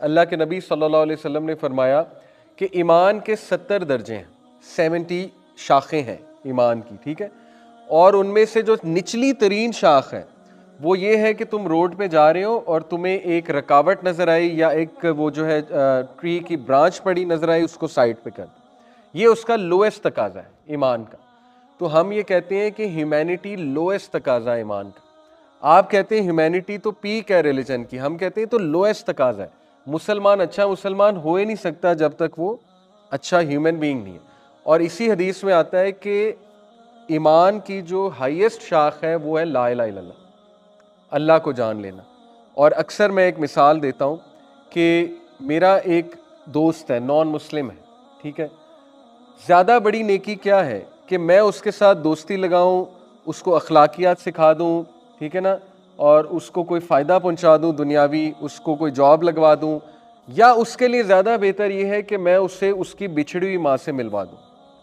अल्लाह के नबी सल्लल्लाहु अलैहि वसल्लम ने फरमाया कि ईमान के 70 दर्जे हैं, 70 शाखें हैं ईमान की, ठीक है। और उनमें से जो निचली तरीन शाख है वो ये है कि तुम रोड पे जा रहे हो और तुम्हें एक रकावट नज़र आई या एक वो जो है ट्री की ब्रांच पड़ी नज़र आई, उसको साइड पे कर। ये उसका लोएस्ट तकाजा है ईमान का। तो हम ये कहते हैं कि ह्यूमैनिटी लोएस्ट तकाजा है ईमान का। आप कहते हैं ह्यूमैनिटी तो पीक है रिलीजन की, हम कहते हैं तो लोएस्ट तकाजा है। मुसलमान अच्छा मुसलमान हो ही नहीं सकता जब तक वो अच्छा ह्यूमन बीइंग नहीं है। और इसी हदीस में आता है कि ईमान की जो हाईएस्ट शाख है वो है ला इलाहा इल्लल्लाह, अल्लाह को जान लेना। और अक्सर मैं एक मिसाल देता हूँ कि मेरा एक दोस्त है, नॉन मुस्लिम है, ठीक है। ज़्यादा बड़ी नेकी क्या है कि मैं उसके साथ दोस्ती लगाऊं, उसको अखलाकियात सिखा दूं, ठीक है ना, और उसको कोई फ़ायदा पहुंचा दूं दुनियावी, उसको कोई जॉब लगवा दूं, या उसके लिए ज़्यादा बेहतर ये है कि मैं उससे उसकी बिछड़ी हुई माँ से मिलवा दूं।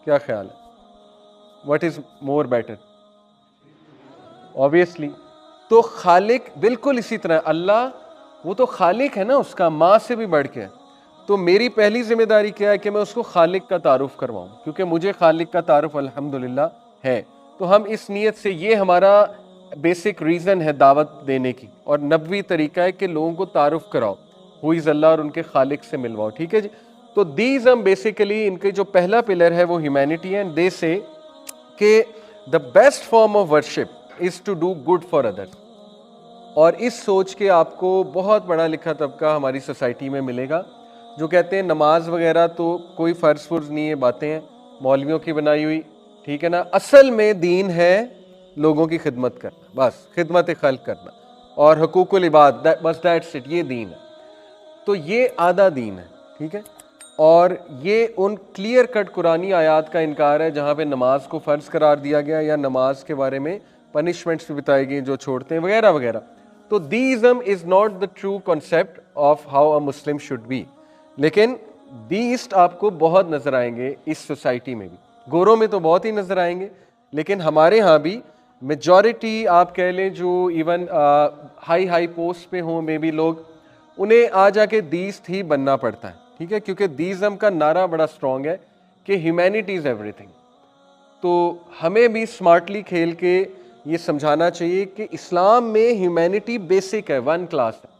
क्या ख्याल है? What is more better? Obviously. तो खालिक बिल्कुल इसी तरह, अल्लाह वो तो खालिक है ना, उसका माँ से भी बढ़ के। तो मेरी पहली जिम्मेदारी क्या है कि मैं उसको खालिक का तारुफ करवाऊं, क्योंकि मुझे खालिक का तारुफ अल्हम्दुलिल्लाह है। तो हम इस नीयत से, ये हमारा बेसिक रीज़न है दावत देने की, और नबवी तरीका है कि लोगों को तारुफ कराओ, हु इज़ अल्लाह, और उनके खालिक से मिलवाओ, ठीक है जी। तो दीज हम बेसिकली, इनके जो पहला पिलर है वो ह्यूमैनिटी है। And they say that the best form of worship is to do good for others. और इस सोच के आपको बहुत बड़ा लिखा तबका हमारी सोसाइटी में मिलेगा जो कहते हैं नमाज वगैरह तो कोई फ़र्ज फुर्ज नहीं है, बातें हैं मौलवियों की बनाई हुई, ठीक है ना। असल में दीन है लोगों की खिदमत करना, बस खिदमत खल्क करना, और हकूकुल इबाद, बस दैट्स इट, ये दीन है। तो ये आधा दीन है, ठीक है। और ये उन क्लियर कट कुरानी आयात का इनकार है जहाँ पे नमाज को फ़र्ज करार दिया गया या नमाज के बारे में पनिशमेंट्स भी बताई गई जो छोड़ते हैं वगैरह वगैरह। तो deism is not the true concept of how a Muslim should be. लेकिन दीस्ट आपको बहुत नज़र आएंगे इस सोसाइटी में भी, गोरों में तो बहुत ही नज़र आएंगे, लेकिन हमारे यहाँ भी मेजॉरिटी आप कह लें जो इवन हाई हाई पोस्ट पे हों मे बी लोग, उन्हें आ जाके दीस्ट ही बनना पड़ता है, ठीक है, क्योंकि दीज़म का नारा बड़ा स्ट्रॉन्ग है कि ह्यूमैनिटी इज़ एवरीथिंग। तो हमें भी स्मार्टली खेल के ये समझाना चाहिए कि इस्लाम में ह्यूमैनिटी बेसिक है, वन क्लास है,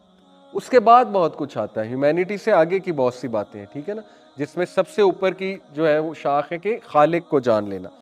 उसके बाद बहुत कुछ आता है, ह्यूमैनिटी से आगे की बहुत सी बातें हैं, ठीक है ना, जिसमें सबसे ऊपर की जो है वो शाख है कि खालिक को जान लेना।